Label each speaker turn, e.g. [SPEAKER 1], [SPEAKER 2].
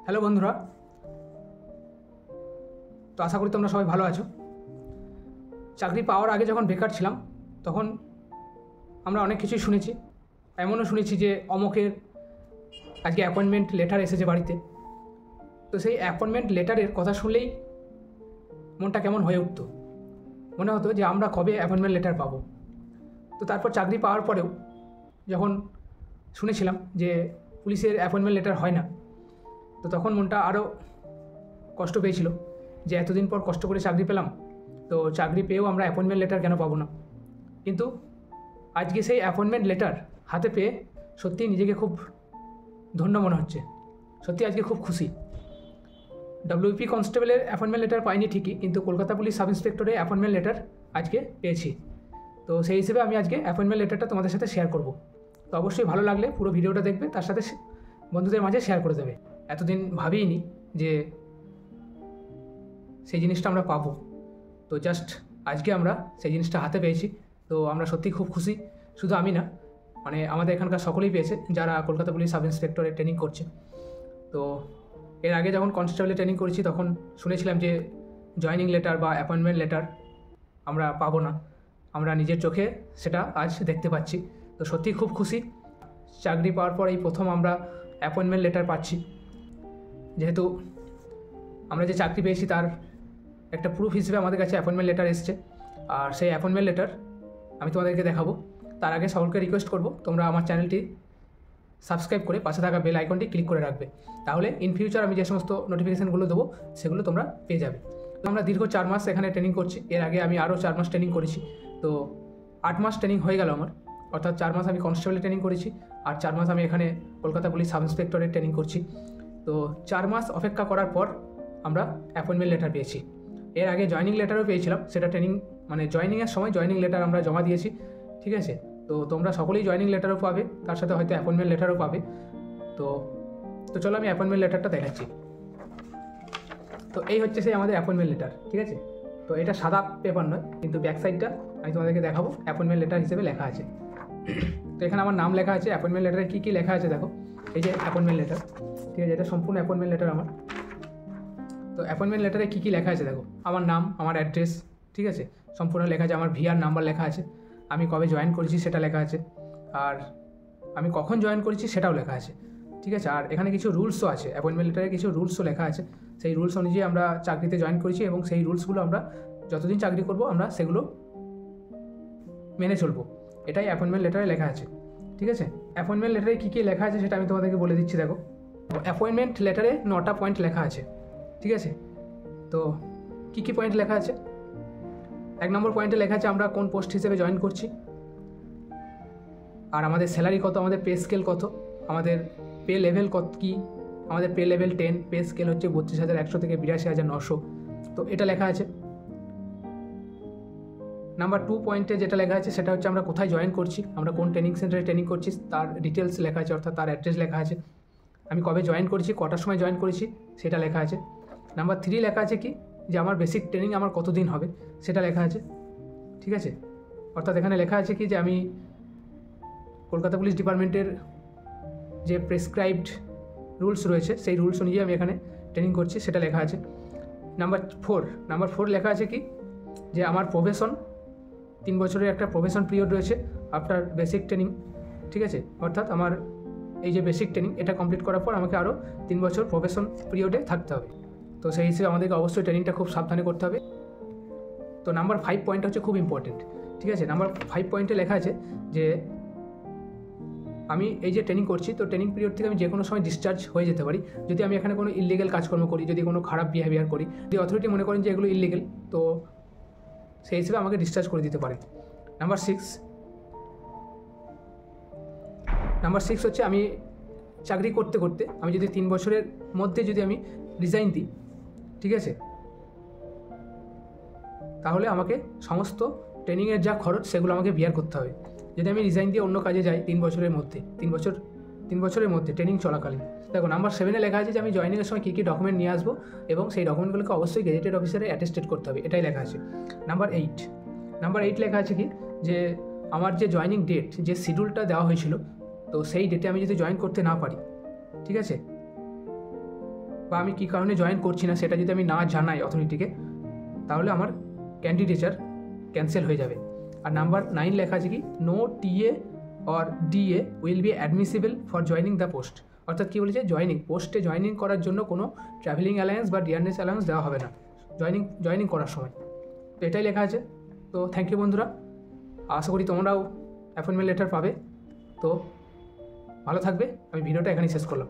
[SPEAKER 1] Hello বন্ধুরা, তো আশা করি তোমরা সবাই ভালো আছো। চাকরি পাওয়ার আগে যখন বেকার ছিলাম তখন আমরা অনেক কিছুই শুনেছি। এমনও শুনেছি যে অমকের আজকে অ্যাপয়েন্টমেন্ট লেটার এসেছে বাড়িতে। তো সেই অ্যাপয়েন্টমেন্ট লেটারের কথা শুনলেই মনটা কেমন হয়ে উঠতো, মনে হতো যে আমরা কবে অ্যাপয়েন্টমেন্ট লেটার পাবো। তো তারপর চাকরি পাওয়ার পরেও যখন শুনেছিলাম যে পুলিশের অ্যাপয়েন্টমেন্ট লেটার হয় না, তো তখন মনটা আরও কষ্ট পেয়েছিল যে এতদিন পর কষ্ট করে চাকরি পেলাম, তো চাকরি পেয়েও আমরা অ্যাপয়েন্টমেন্ট লেটার কেন পাবো না। কিন্তু আজকে সেই অ্যাপয়েন্টমেন্ট লেটার হাতে পেয়ে সত্যিই নিজেকে খুব ধন্য মনে হচ্ছে। সত্যি আজকে খুব খুশি। ডব্লিউপি কনস্টেবলের অ্যাপয়েন্টমেন্ট লেটার পাইনি ঠিকই, কিন্তু কলকাতা পুলিশ সাব ইন্সপেক্টরের অ্যাপয়েন্টমেন্ট লেটার আজকে পেয়েছি। তো সেই হিসেবে আমি আজকে অ্যাপয়েন্টমেন্ট লেটারটা তোমাদের সাথে শেয়ার করব। তো অবশ্যই ভালো লাগলে পুরো ভিডিওটা দেখবে, তার সাথে বন্ধুদের মাঝে শেয়ার করে দেবে। এতদিন ভাবিনি যে সেই জিনিসটা আমরা পাবো, তো জাস্ট আজকে আমরা সেই জিনিসটা হাতে পেয়েছি। তো আমরা সত্যি খুব খুশি। শুধু আমি না, মানে আমাদের এখানকার সকলেই পেয়েছে যারা কলকাতা পুলিশ সাব ইন্সপেক্টরে ট্রেনিং করছে। তো এর আগে যখন কনস্টেবলে ট্রেনিং করেছি তখন শুনেছিলাম যে জয়েনিং লেটার বা অ্যাপয়েন্টমেন্ট লেটার আমরা পাবো না। আমরা নিজের চোখে সেটা আজ দেখতে পাচ্ছি। তো সত্যিই খুব খুশি। চাকরি পাওয়ার পর এই প্রথম আমরা অ্যাপয়েন্টমেন্ট লেটার পাচ্ছি। যেহেতু আমরা যে চাকরি পেয়েছি তার একটা প্রুফ হিসেবে আমাদের কাছে অ্যাপয়েন্টমেন্ট লেটার এসছে, আর সেই অ্যাপয়েন্টমেন্ট লেটার আমি তোমাদেরকে দেখাবো। তার আগে সকলকে রিকোয়েস্ট করব তোমরা আমার চ্যানেলটি সাবস্ক্রাইব করে পাশে থাকা বেল আইকনটি ক্লিক করে রাখবে, তাহলে ইন ফিউচার আমি যে সমস্ত নোটিফিকেশানগুলো দেবো সেগুলো তোমরা পেয়ে যাবে। তো আমরা দীর্ঘ 4 মাস এখানে ট্রেনিং করছি। এর আগে আমি আরও 4 মাস ট্রেনিং করেছি। তো 8 মাস ট্রেনিং হয়ে গেল আমার, অর্থাৎ 4 মাস আমি কনস্টেবলে ট্রেনিং করেছি আর 4 মাস আমি এখানে কলকাতা পুলিশ সাব ইন্সপেক্টরের ট্রেনিং করছি। তো 4 মাস অপেক্ষা করার পর আমরা অ্যাপয়েন্টমেন্ট লেটার পেয়েছি। এর আগে জয়েনিং লেটারও পেয়েছিলাম, সেটা ট্রেনিং মানে জয়েনিংয়ের সময় জয়েনিং লেটার আমরা জমা দিয়েছি। ঠিক আছে, তো তোমরা সকলেই জয়েনিং লেটারও পাবে, তার সাথে হয়তো অ্যাপয়েন্টমেন্ট লেটারও পাবে। তো চলো আমি অ্যাপয়েন্টমেন্ট লেটারটা দেখাচ্ছি। তো এই হচ্ছে সেই আমাদের অ্যাপয়েন্টমেন্ট লেটার। ঠিক আছে, তো এটা সাদা পেপার নয়, কিন্তু ব্যাক সাইডটা আমি তোমাদেরকে দেখাবো অ্যাপয়েন্টমেন্ট লেটার হিসেবে লেখা আছে। তো এখানে আমার নাম লেখা আছে। অ্যাপয়েন্টমেন্ট লেটারে কী কী লেখা আছে দেখো, এই যে অ্যাপয়েন্টমেন্ট লেটার। ঠিক আছে, এটা সম্পূর্ণ অ্যাপয়েন্টমেন্ট লেটার আমার। তো অ্যাপয়েন্টমেন্ট লেটারে কী কী লেখা আছে দেখো, আমার নাম, আমার অ্যাড্রেস, ঠিক আছে, সম্পূর্ণ লেখা আছে। আমার ভিআর নাম্বার লেখা আছে, আমি কবে জয়েন করেছি সেটা লেখা আছে, আর আমি কখন জয়েন করেছি সেটাও লেখা আছে। ঠিক আছে, আর এখানে কিছু রুলসও আছে, অ্যাপয়েন্টমেন্ট লেটারে কিছু রুলসও লেখা আছে। সেই রুলস অনুযায়ী আমরা চাকরিতে জয়েন করেছি এবং সেই রুলসগুলো আমরা যতদিন চাকরি করব আমরা সেগুলো মেনে চলবো। এটাই অ্যাপয়েন্টমেন্ট লেটারে লেখা আছে। ঠিক আছে, অ্যাপয়েন্টমেন্ট লেটারে কী কী লেখা আছে সেটা আমি তোমাদেরকে বলে দিচ্ছি। দেখো, অ্যাপয়েন্টমেন্ট লেটারে 9টা পয়েন্ট লেখা আছে। ঠিক আছে, তো কী কী পয়েন্ট লেখা আছে? 1 নম্বর পয়েন্টে লেখা আছে আমরা কোন পোস্ট হিসেবে জয়েন করছি, আর আমাদের স্যালারি কত, আমাদের পে স্কেল কত, আমাদের পে লেভেল কত কী। আমাদের পে লেভেল 10, পে স্কেল হচ্ছে 32,100 থেকে 82,900। তো এটা লেখা আছে। নাম্বার 2 পয়েন্টে যেটা লেখা আছে সেটা হচ্ছে আমরা কোথায় জয়েন করছি, আমরা কোন ট্রেনিং সেন্টারে ট্রেনিং করছি তার ডিটেলস লেখা আছে, অর্থাৎ তার অ্যাড্রেস লেখা আছে। আমি কবে জয়েন করেছি, কটার সময় জয়েন করেছি সেটা লেখা আছে। নাম্বার 3 লেখা আছে কি, যে আমার বেসিক ট্রেনিং আমার কতদিন হবে সেটা লেখা আছে। ঠিক আছে, অর্থাৎ এখানে লেখা আছে কি যে আমি কলকাতা পুলিশ ডিপার্টমেন্টের যে প্রেসক্রাইবড রুলস রয়েছে সেই রুলস অনুযায়ী আমি এখানে ট্রেনিং করছি, সেটা লেখা আছে। নাম্বার 4 লেখা আছে কি, যে আমার প্রফেশন 3 বছরের একটা প্রফেশন পিরিয়ড রয়েছে আফটার বেসিক ট্রেনিং। ঠিক আছে, অর্থাৎ আমার এই যে বেসিক ট্রেনিং এটা কমপ্লিট করার পর আমাকে আরও 3 বছর প্রফেশন পিরিয়ডে থাকতে হবে। তো সেই হিসেবে আমাদেরকে অবশ্যই ট্রেনিংটা খুব সাবধানে করতে হবে। তো নাম্বার 5 পয়েন্ট হচ্ছে খুব ইম্পর্টেন্ট। ঠিক আছে, নাম্বার 5 পয়েন্টে লেখা আছে যে আমি এই যে ট্রেনিং করছি, তো ট্রেনিং পিরিয়ড থেকে আমি যে কোনো সময় ডিসচার্জ হয়ে যেতে পারি যদি আমি এখানে কোনো ইললিগেল কাজকর্ম করি, যদি কোনো খারাপ বিহেভিয়ার করি, যদি অথরিটি মনে করেন যে এগুলো ইললিগেল, তো সেই হিসেবে আমাকে ডিসচার্জ করে দিতে পারে। নাম্বার 6 হচ্ছে আমি চাকরি করতে করতে আমি যদি 3 বছরের মধ্যে যদি আমি রিজাইন দিই, ঠিক আছে, তাহলে আমাকে সমস্ত ট্রেনিংয়ের যা খরচ সেগুলো আমাকে বিয়ার করতে হবে। যদি আমি রিজাইন দিয়ে অন্য কাজে যাই 3 বছরের মধ্যে, 3 বছরের মধ্যে ট্রেনিং চলাকালীন। দেখো, নাম্বার 7-এ লেখা আছে যে আমি জয়েনিংয়ের সময় কী কী ডকুমেন্ট নিয়ে আসবো এবং সেই ডকুমেন্টগুলোকে অবশ্যই গেজেটেড অফিসারে অ্যাটেস্টেড করতে হবে, এটাই লেখা আছে। নাম্বার 8 লেখা আছে কি, যে আমার যে জয়েনিং ডেট, যে শিডিউলটা দেওয়া হয়েছিল তো সেই ডেটে আমি যদি জয়েন করতে না পারি, ঠিক আছে, বা আমি কী কারণে জয়েন করছি না সেটা যদি আমি না জানাই অথরিটিকে, তাহলে আমার ক্যান্ডিডেচার ক্যান্সেল হয়ে যাবে। আর নাম্বার 9 লেখা আছে কি, no TA or DA will be admissible for joining the post. অর্থাৎ কী বলেছে, পোস্টে জয়নিং করার জন্য কোনো ট্রাভেলিং অ্যালায়েন্স বা ডিয়ারনেস অ্যালায়েন্স দেওয়া হবে না জয়নিং করার সময়। তো এটাই লেখা আছে। তো থ্যাংক ইউ বন্ধুরা, আশা করি তোমরাও অ্যাপয়েন্টমেন্ট লেটার পাবে। তো ভালো থাকবে, আমি ভিডিওটা এখানেই শেষ করলাম।